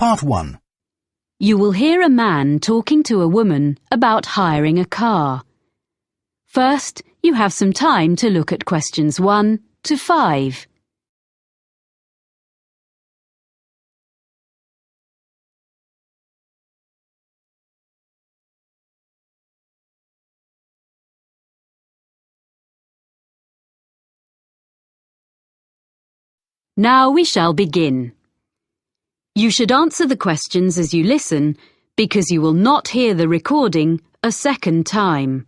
Part 1. You will hear a man talking to a woman about hiring a car. First, you have some time to look at questions 1 to 5. Now we shall begin. You should answer the questions as you listen, because you will not hear the recording a second time.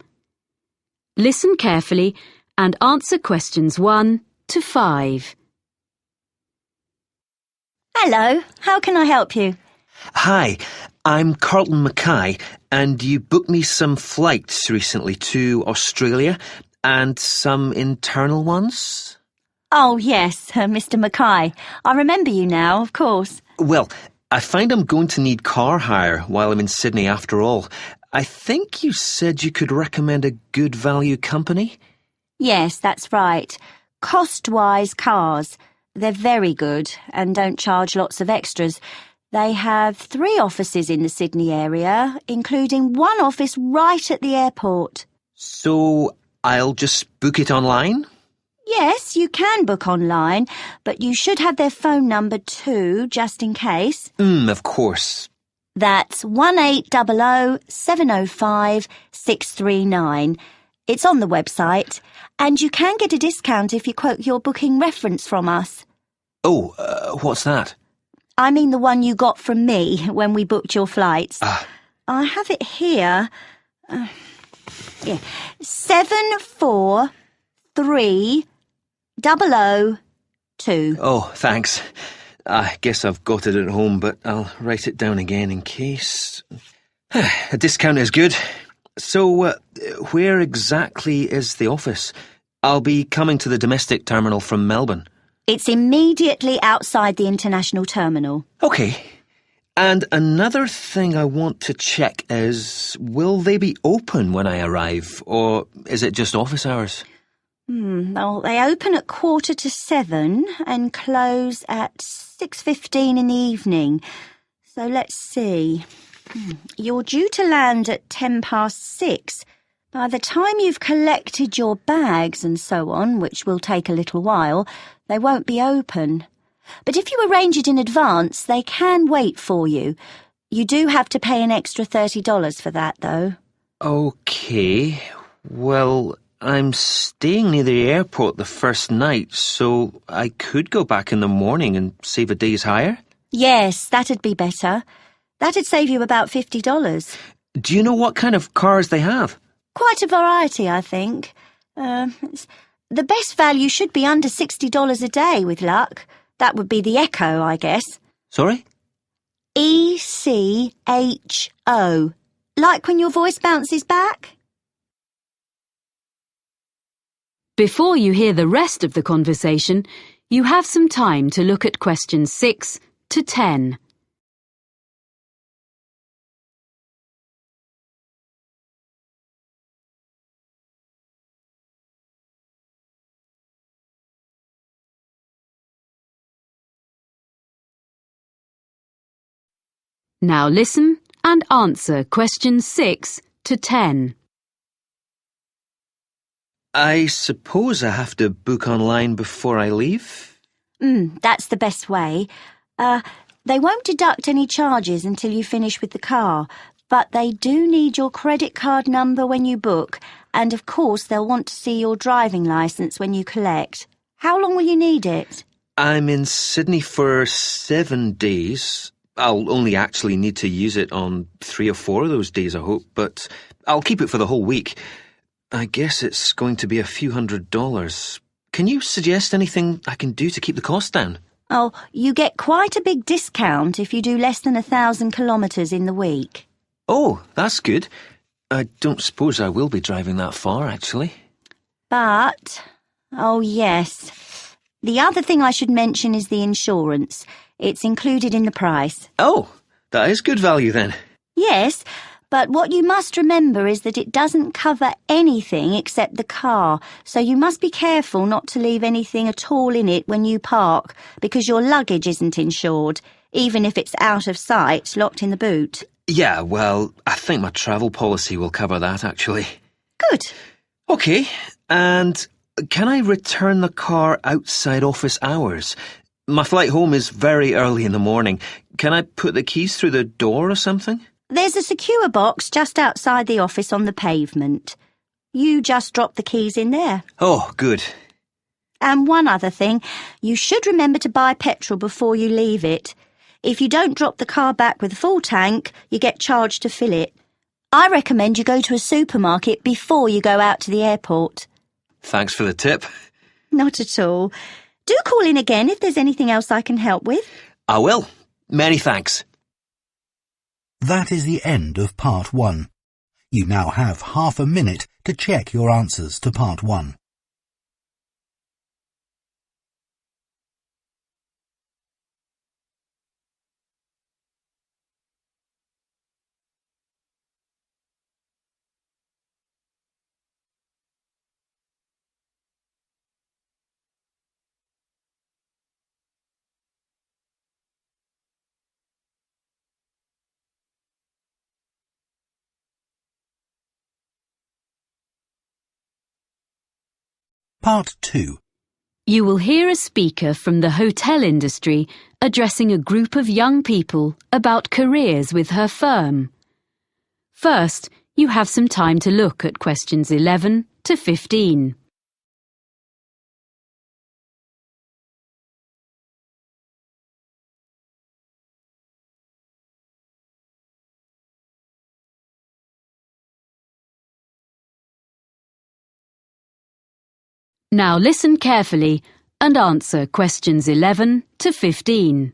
Listen carefully and answer questions 1 to 5. Hello, how can I help you? Hi, I'm Carlton Mackay, and you booked me some flights recently to Australia and some internal ones? Oh, yes, Mr. Mackay. I remember you now, of course. Well, I find I'm going to need car hire while I'm in Sydney after all. I think you said you could recommend a good value company? Yes, that's right. Cost-wise cars. They're very good and don't charge lots of extras. They have 3 offices in the Sydney area, including one office right at the airport. So I'll just book it online? Yes, you can book online, but you should have their phone number too, just in case. Of course. That's 1800 705 639. It's on the website, and you can get a discount if you quote your booking reference from us. Oh, what's that? I mean the one you got from me when we booked your flights. I have it here. 7430002. Oh, thanks. I guess I've got it at home, but I'll write it down again in case. A discount is good. So, where exactly is the office? I'll be coming to the domestic terminal from Melbourne. It's immediately outside the international terminal. OK. And another thing I want to check is, will they be open when I arrive, or is it just office hours? Well, they open at 7:15 and close at 6:15 in the evening. So let's see. You're due to land at 6:10. By the time you've collected your bags and so on, which will take a little while, they won't be open. But if you arrange it in advance, they can wait for you. You do have to pay an extra $30 for that, though. OK. Well, I'm staying near the airport the first night, so I could go back in the morning and save a day's hire? Yes, that'd be better. That'd save you about $50. Do you know what kind of cars they have? Quite a variety, I think. The best value should be under $60 a day, with luck. That would be the Echo, I guess. Sorry? ECHO. Like when your voice bounces back? Before you hear the rest of the conversation, you have some time to look at questions 6 to 10. Now listen and answer questions 6 to 10. I suppose I have to book online before I leave? That's the best way. They won't deduct any charges until you finish with the car, but they do need your credit card number when you book, and of course they'll want to see your driving licence when you collect. How long will you need it? I'm in Sydney for 7 days. I'll only actually need to use it on 3 or 4 of those days, I hope, but I'll keep it for the whole week. I guess it's going to be a few $100s. Can you suggest anything I can do to keep the cost down? Oh, you get quite a big discount if you do less than 1,000 kilometres in the week. Oh, that's good. I don't suppose I will be driving that far, actually. But, oh yes, the other thing I should mention is the insurance. It's included in the price. Oh, that is good value then. Yes, but what you must remember is that it doesn't cover anything except the car, so you must be careful not to leave anything at all in it when you park, because your luggage isn't insured. even if it's out of sight, locked in the boot. Yeah, well, I think my travel policy will cover that, actually. Good. OK, and can I return the car outside office hours? My flight home is very early in the morning. Can I put the keys through the door or something? There's a secure box just outside the office on the pavement. You just drop the keys in there. Oh, good. And one other thing, you should remember to buy petrol before you leave it. If you don't drop the car back with a full tank, you get charged to fill it. I recommend you go to a supermarket before you go out to the airport. Thanks for the tip. Not at all. Do call in again if there's anything else I can help with. I will. Many thanks. That is the end of Part 1. You now have half a minute to check your answers to Part 1. Part 2. You will hear a speaker from the hotel industry addressing a group of young people about careers with her firm. First, you have some time to look at questions 11 to 15. Now listen carefully and answer questions 11 to 15.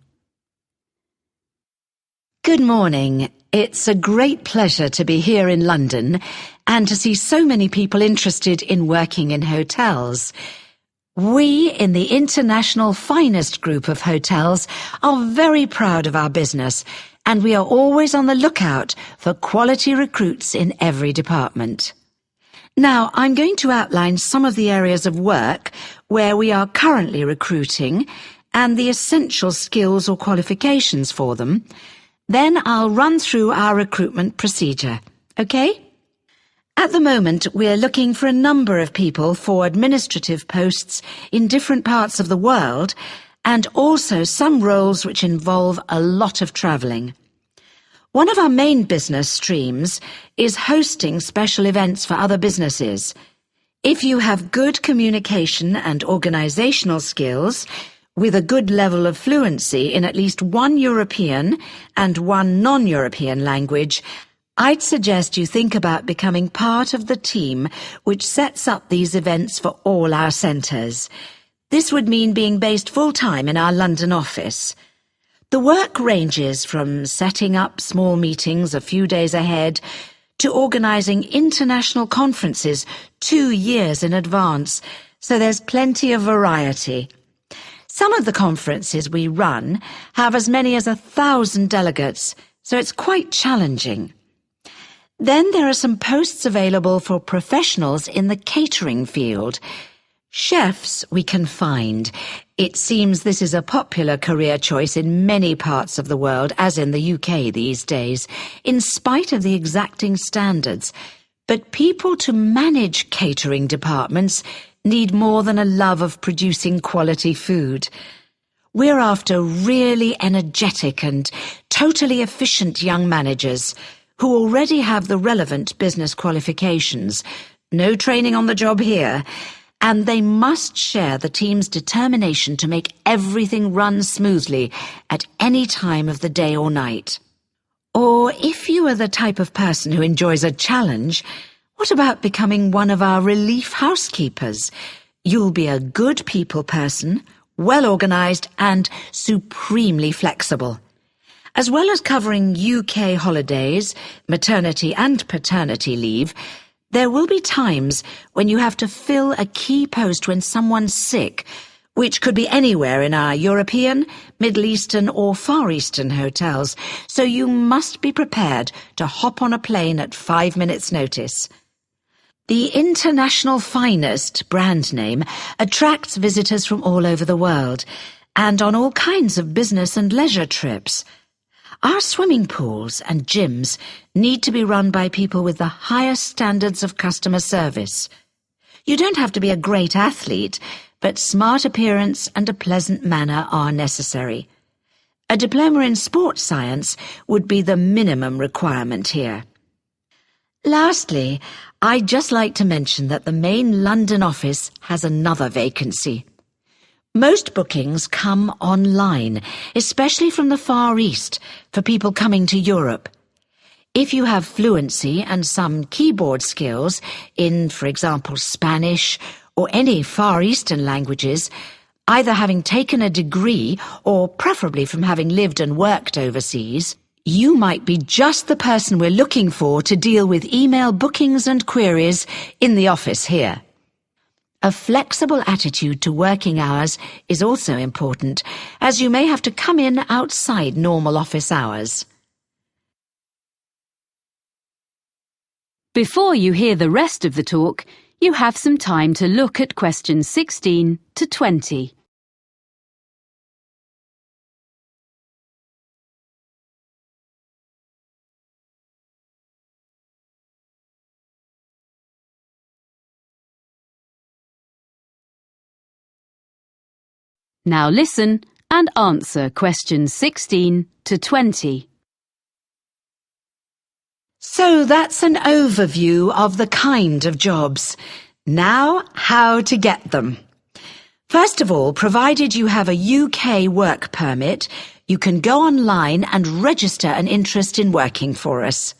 Good morning. It's a great pleasure to be here in London and to see so many people interested in working in hotels. We in the International Finest Group of Hotels are very proud of our business, and we are always on the lookout for quality recruits in every department. Now, I'm going to outline some of the areas of work where we are currently recruiting and the essential skills or qualifications for them. Then I'll run through our recruitment procedure. OK? At the moment, we're looking for a number of people for administrative posts in different parts of the world, and also some roles which involve a lot of travelling. One of our main business streams is hosting special events for other businesses. If you have good communication and organisational skills, with a good level of fluency in at least one European and one non-European language, I'd suggest you think about becoming part of the team which sets up these events for all our centres. This would mean being based full-time in our London office. The work ranges from setting up small meetings a few days ahead to organising international conferences 2 years in advance, so there's plenty of variety. Some of the conferences we run have as many as 1,000 delegates, so it's quite challenging. Then there are some posts available for professionals in the catering field. Chefs we can find. It seems this is a popular career choice in many parts of the world, as in the UK these days, in spite of the exacting standards. But people to manage catering departments need more than a love of producing quality food. We're after really energetic and totally efficient young managers who already have the relevant business qualifications. No training on the job here. And they must share the team's determination to make everything run smoothly at any time of the day or night. Or if you are the type of person who enjoys a challenge, what about becoming one of our relief housekeepers? You'll be a good people person, well organised and supremely flexible. As well as covering UK holidays, maternity and paternity leave, there will be times when you have to fill a key post when someone's sick, which could be anywhere in our European, Middle Eastern or Far Eastern hotels, so you must be prepared to hop on a plane at 5 minutes' notice. The International Finest brand name attracts visitors from all over the world, and on all kinds of business and leisure trips. Our swimming pools and gyms need to be run by people with the highest standards of customer service. You don't have to be a great athlete, but smart appearance and a pleasant manner are necessary. A diploma in sports science would be the minimum requirement here. Lastly, I'd just like to mention that the main London office has another vacancy. Most bookings come online, especially from the Far East, for people coming to Europe. If you have fluency and some keyboard skills in, for example, Spanish or any Far Eastern languages, either having taken a degree or preferably from having lived and worked overseas, you might be just the person we're looking for to deal with email bookings and queries in the office here. A flexible attitude to working hours is also important, as you may have to come in outside normal office hours. Before you hear the rest of the talk, you have some time to look at questions 16 to 20. Now listen and answer questions 16 to 20. So that's an overview of the kind of jobs. Now, how to get them. First of all, provided you have a UK work permit, you can go online and register an interest in working for us.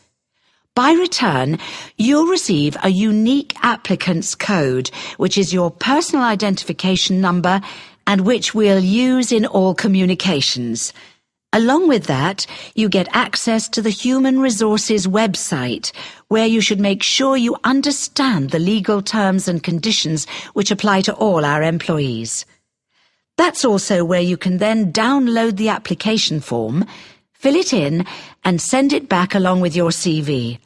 By return, you'll receive a unique applicant's code, which is your personal identification number and which we'll use in all communications. Along with that, you get access to the Human Resources website, where you should make sure you understand the legal terms and conditions which apply to all our employees. That's also where you can then download the application form, fill it in, and send it back along with your CV.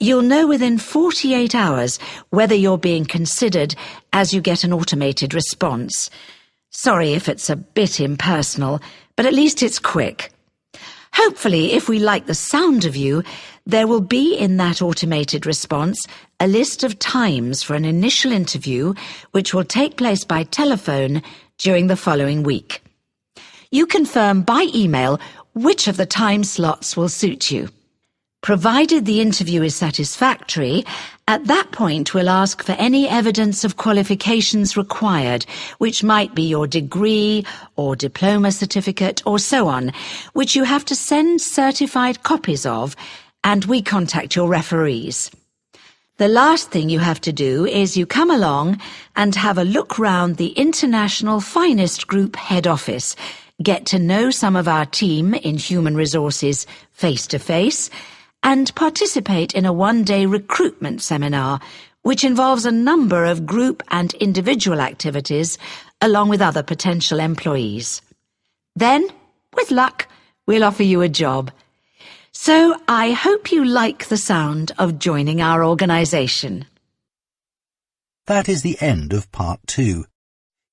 You'll know within 48 hours whether you're being considered as you get an automated response. Sorry if it's a bit impersonal, but at least it's quick. Hopefully, if we like the sound of you, there will be in that automated response a list of times for an initial interview which will take place by telephone during the following week. You confirm by email which of the time slots will suit you. Provided the interview is satisfactory, at that point we'll ask for any evidence of qualifications required, which might be your degree or diploma certificate or so on, which you have to send certified copies of, and we contact your referees. The last thing you have to do is you come along and have a look round the International Finest Group head office, get to know some of our team in Human Resources face-to-face, and participate in a one-day recruitment seminar, which involves a number of group and individual activities, along with other potential employees. Then, with luck, we'll offer you a job. So I hope you like the sound of joining our organisation. That is the end of Part 2.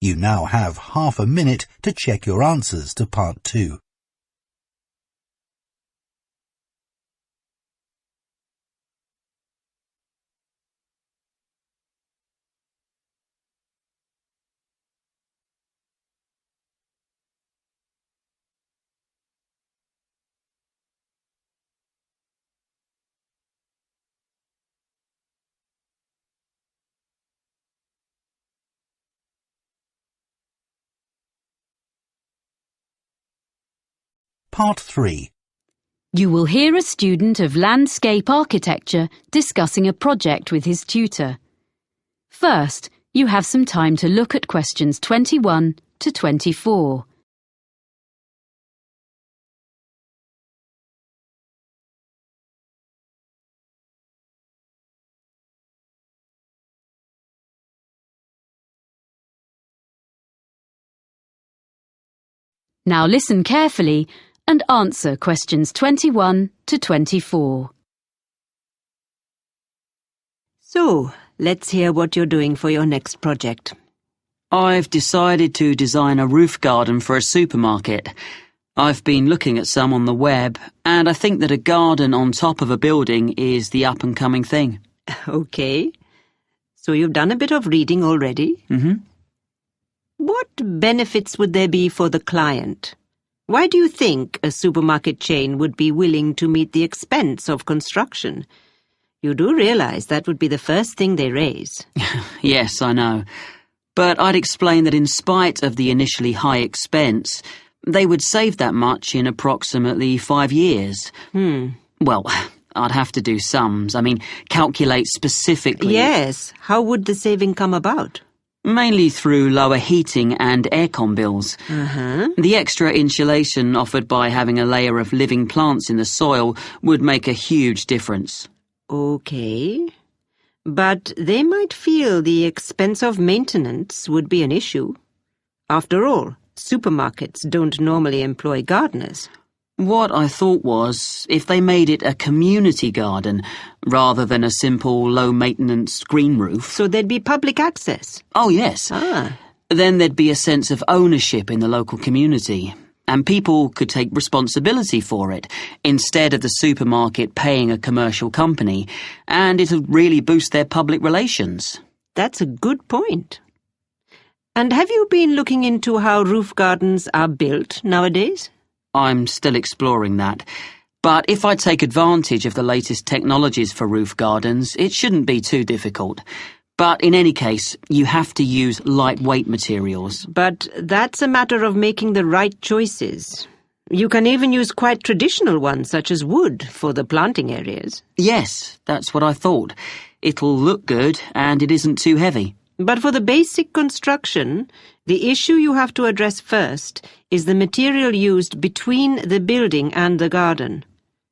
You now have half a minute to check your answers to Part 2. Part 3. You will hear a student of landscape architecture discussing a project with his tutor. First, you have some time to look at questions 21 to 24. Now listen carefully and answer questions 21 to 24. So, let's hear what you're doing for your next project. I've decided to design a roof garden for a supermarket. I've been looking at some on the web, and I think that a garden on top of a building is the up-and-coming thing. Okay. So you've done a bit of reading already? Mm-hmm. What benefits would there be for the client? Why do you think a supermarket chain would be willing to meet the expense of construction? You do realize that would be the first thing they raise. Yes, I know. But I'd explain that in spite of the initially high expense, they would save that much in approximately 5 years. Well, I'd have to do sums. Calculate specifically. Yes. How would the saving come about? Mainly through lower heating and aircon bills. The extra insulation offered by having a layer of living plants in the soil would make a huge difference. Okay. But they might feel the expense of maintenance would be an issue. After all, supermarkets don't normally employ gardeners. What I thought was, if they made it a community garden, rather than a simple, low-maintenance green roof... So there'd be public access? Oh, yes. Then there'd be a sense of ownership in the local community, and people could take responsibility for it, instead of the supermarket paying a commercial company, and it'll really boost their public relations. That's a good point. And have you been looking into how roof gardens are built nowadays? I'm still exploring that. But if I take advantage of the latest technologies for roof gardens, it shouldn't be too difficult. But in any case, you have to use lightweight materials. But that's a matter of making the right choices. You can even use quite traditional ones, such as wood, for the planting areas. Yes, that's what I thought. It'll look good, and it isn't too heavy. But for the basic construction, the issue you have to address first is the material used between the building and the garden.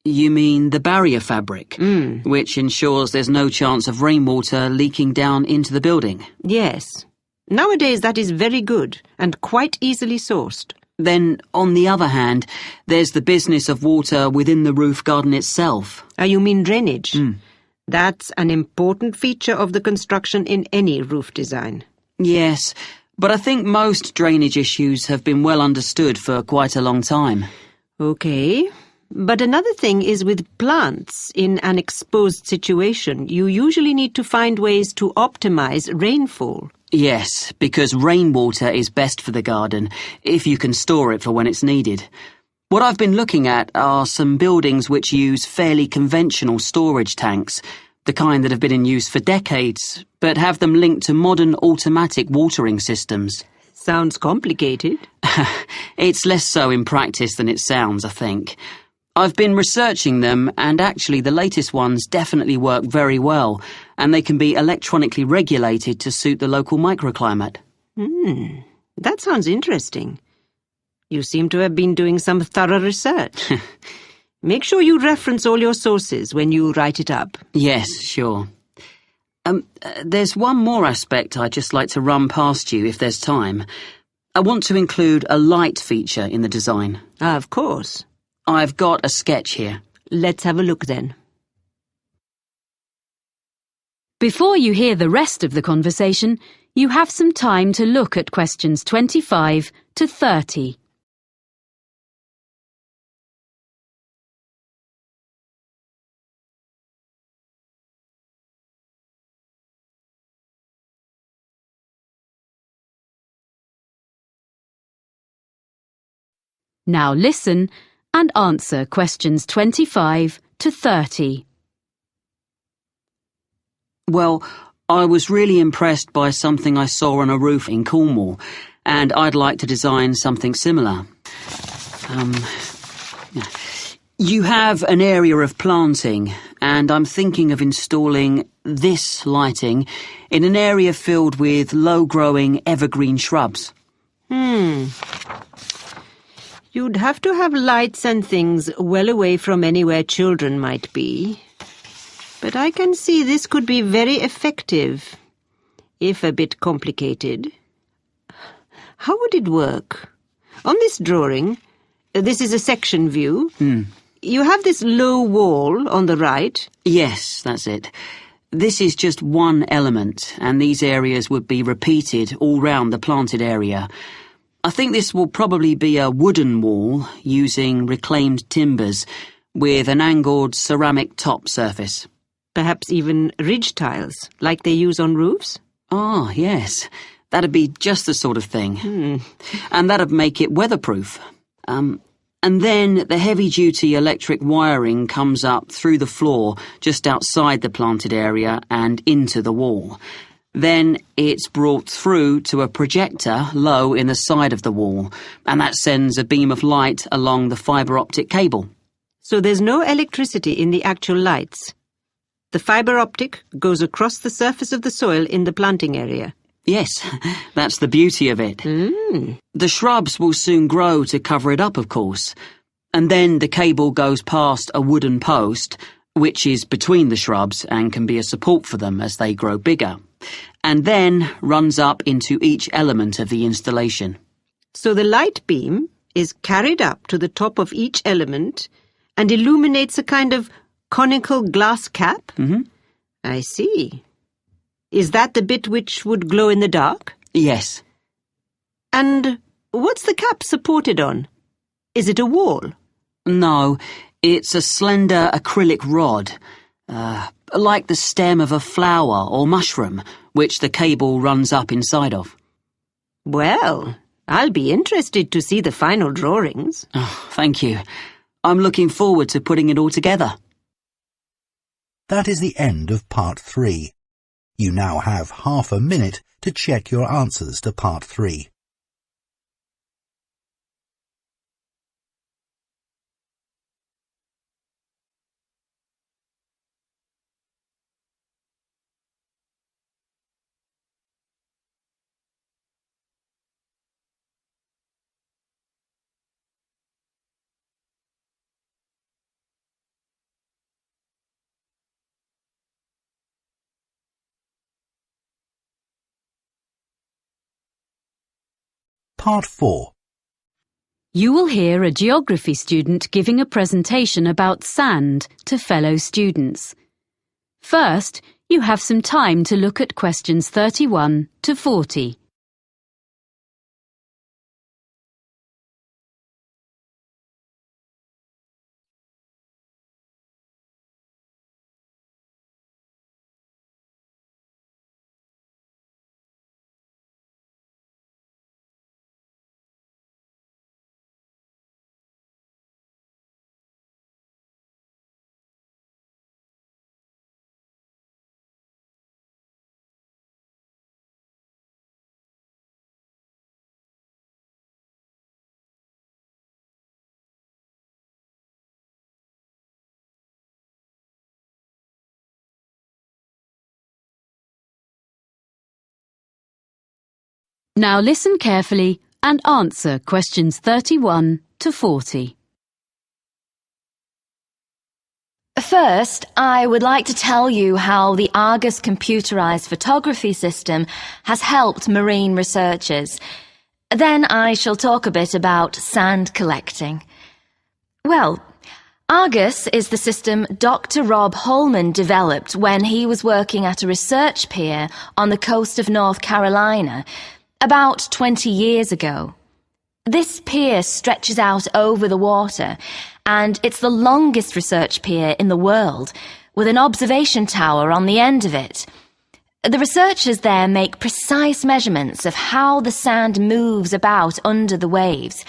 You mean the barrier fabric, which ensures there's no chance of rainwater leaking down into the building? Yes. Nowadays that is very good and quite easily sourced. Then, on the other hand, there's the business of water within the roof garden itself. You mean drainage? That's an important feature of the construction in any roof design. Yes, but I think most drainage issues have been well understood for quite a long time. Okay. But another thing is with plants in an exposed situation, you usually need to find ways to optimize rainfall. Yes, because rainwater is best for the garden, if you can store it for when it's needed. What I've been looking at are some buildings which use fairly conventional storage tanks, the kind that have been in use for decades, but have them linked to modern automatic watering systems. Sounds complicated. It's less so in practice than it sounds, I think. I've been researching them, and actually the latest ones definitely work very well, and they can be electronically regulated to suit the local microclimate. That sounds interesting. You seem to have been doing some thorough research. Make sure you reference all your sources when you write it up. Yes, sure. There's one more aspect I'd just like to run past you if there's time. I want to include a light feature in the design. Of course. I've got a sketch here. Let's have a look then. Before you hear the rest of the conversation, you have some time to look at questions 25 to 30. Now listen and answer questions 25 to 30. Well, I was really impressed by something I saw on a roof in Cornwall, and I'd like to design something similar. You have an area of planting, and I'm thinking of installing this lighting in an area filled with low-growing evergreen shrubs. You'd have to have lights and things well away from anywhere children might be. But I can see this could be very effective, if a bit complicated. How would it work? On this drawing, this is a section view. You have this low wall on the right. Yes, that's it. This is just one element, and these areas would be repeated all round the planted area. I think this will probably be a wooden wall using reclaimed timbers with an angled ceramic top surface. Perhaps even ridge tiles, like they use on roofs? Ah, yes. That'd be just the sort of thing. And that'd make it weatherproof. And then the heavy-duty electric wiring comes up through the floor just outside the planted area and into the wall. Then it's brought through to a projector low in the side of the wall, and that sends a beam of light along the fibre optic cable. So there's no electricity in the actual lights. The fibre optic goes across the surface of the soil in the planting area. Yes, that's the beauty of it. The shrubs will soon grow to cover it up, of course. And then the cable goes past a wooden post, which is between the shrubs and can be a support for them as they grow bigger, and then runs up into each element of the installation. So the light beam is carried up to the top of each element and illuminates a kind of conical glass cap? I see. Is that the bit which would glow in the dark? Yes. And what's the cap supported on? Is it a wall? No, it's a slender acrylic rod, like the stem of a flower or mushroom, which the cable runs up inside of. Well, I'll be interested to see the final drawings. Oh, thank you. I'm looking forward to putting it all together. That is the end of part 3. You now have half a minute to check your answers to part 3. Part 4. You will hear a geography student giving a presentation about sand to fellow students. First, you have some time to look at questions 31 to 40. Now listen carefully and answer questions 31 to 40. First, I would like to tell you how the Argus computerized photography system has helped marine researchers. Then I shall talk a bit about sand collecting. Well, Argus is the system Dr. Rob Holman developed when he was working at a research pier on the coast of North Carolina about 20 years ago. This pier stretches out over the water, and it's the longest research pier in the world, with an observation tower on the end of it. The researchers there make precise measurements of how the sand moves about under the waves.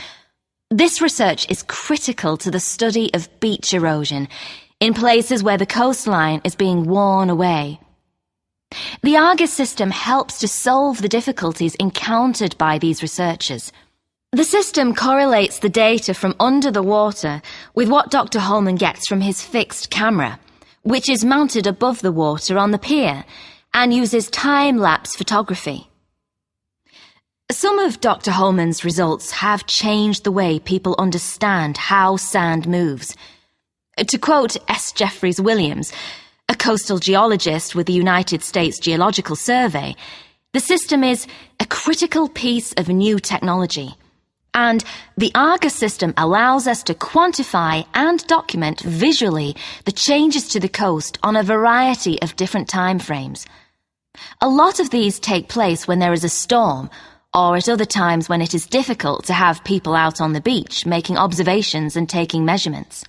This research is critical to the study of beach erosion in places where the coastline is being worn away. The Argus system helps to solve the difficulties encountered by these researchers. The system correlates the data from under the water with what Dr. Holman gets from his fixed camera, which is mounted above the water on the pier and uses time-lapse photography. Some of Dr. Holman's results have changed the way people understand how sand moves. To quote S. Jeffreys Williams, a coastal geologist with the United States Geological Survey, the system is a critical piece of new technology, And the Argus system allows us to quantify and document visually the changes to the coast on a variety of different time frames. A lot of these take place when there is a storm, or at other times when it is difficult to have people out on the beach making observations and taking measurements.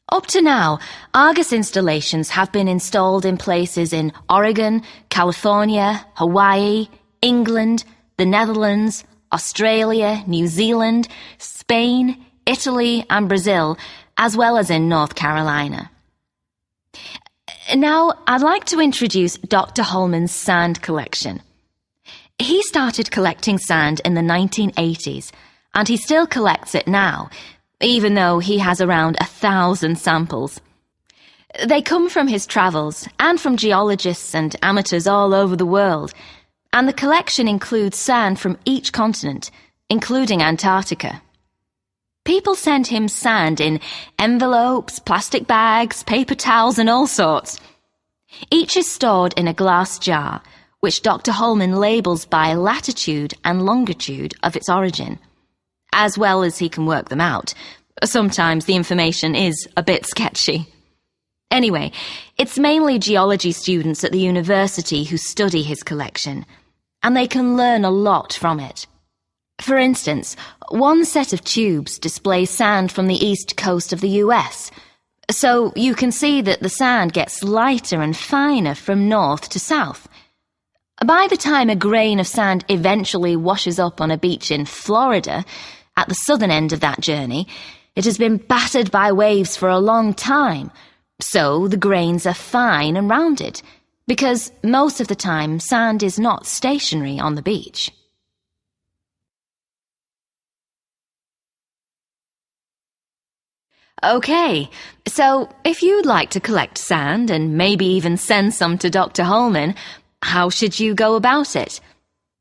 Up to now, Argus installations have been installed in places in Oregon, California, Hawaii, England, the Netherlands, Australia, New Zealand, Spain, Italy and Brazil, as well as in North Carolina. Now, I'd like to introduce Dr. Holman's sand collection. He started collecting sand in the 1980s, and he still collects it now, even though he has around 1,000 samples. They come from his travels and from geologists and amateurs all over the world, and the collection includes sand from each continent, including Antarctica. People send him sand in envelopes, plastic bags, paper towels and all sorts. Each is stored in a glass jar, which Dr. Holman labels by latitude and longitude of its origin. As well as he can work them out. Sometimes the information is a bit sketchy. Anyway, it's mainly geology students at the university who study his collection, and they can learn a lot from it. For instance, one set of tubes displays sand from the east coast of the US, so you can see that the sand gets lighter and finer from north to south. By the time a grain of sand eventually washes up on a beach in Florida, at the southern end of that journey, it has been battered by waves for a long time, so the grains are fine and rounded, because most of the time sand is not stationary on the beach. Okay, so if you'd like to collect sand and maybe even send some to Dr. Holman, how should you go about it?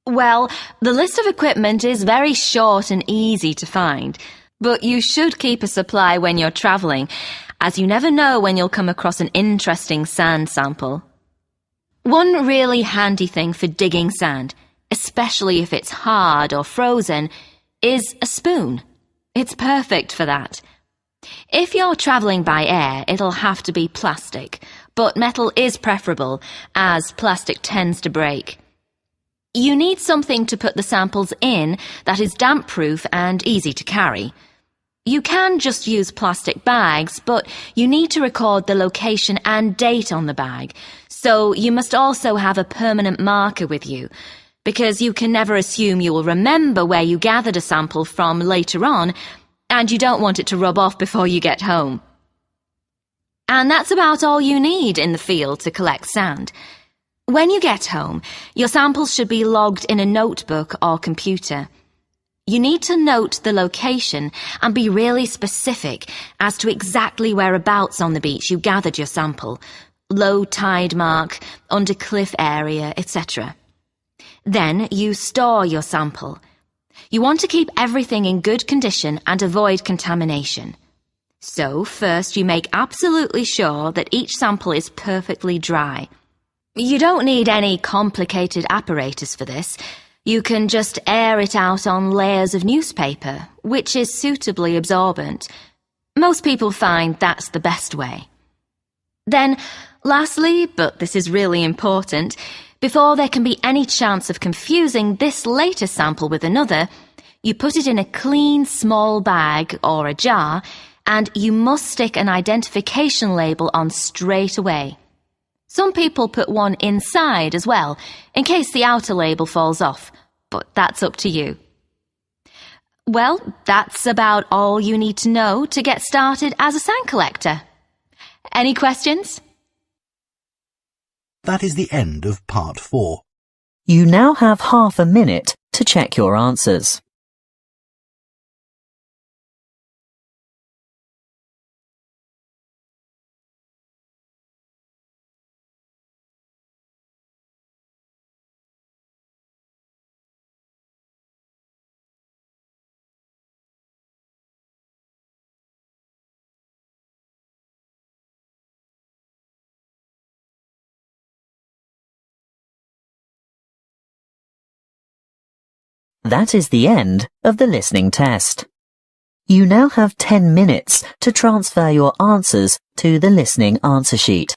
Well, the list of equipment is very short and easy to find, but you should keep a supply when you're travelling, as you never know when you'll come across an interesting sand sample. One really handy thing for digging sand, especially if it's hard or frozen, is a spoon. It's perfect for that. If you're travelling by air, it'll have to be plastic, but metal is preferable, as plastic tends to break. You need something to put the samples in that is damp-proof and easy to carry. You can just use plastic bags, but you need to record the location and date on the bag, so you must also have a permanent marker with you, because you can never assume you will remember where you gathered a sample from later on, and you don't want it to rub off before you get home. And that's about all you need in the field to collect sand. When you get home, your samples should be logged in a notebook or computer. You need to note the location and be really specific as to exactly whereabouts on the beach you gathered your sample, low tide mark, under cliff area, etc. Then you store your sample. You want to keep everything in good condition and avoid contamination. So first you make absolutely sure that each sample is perfectly dry. You don't need any complicated apparatus for this. You can just air it out on layers of newspaper, which is suitably absorbent. Most people find that's the best way. Then, lastly, but this is really important, before there can be any chance of confusing this later sample with another, you put it in a clean small bag or a jar, and you must stick an identification label on straight away. Some people put one inside as well, in case the outer label falls off, but that's up to you. Well, that's about all you need to know to get started as a sand collector. Any questions? That is the end of part 4. You now have half a minute to check your answers. That is the end of the listening test. You now have 10 minutes to transfer your answers to the listening answer sheet.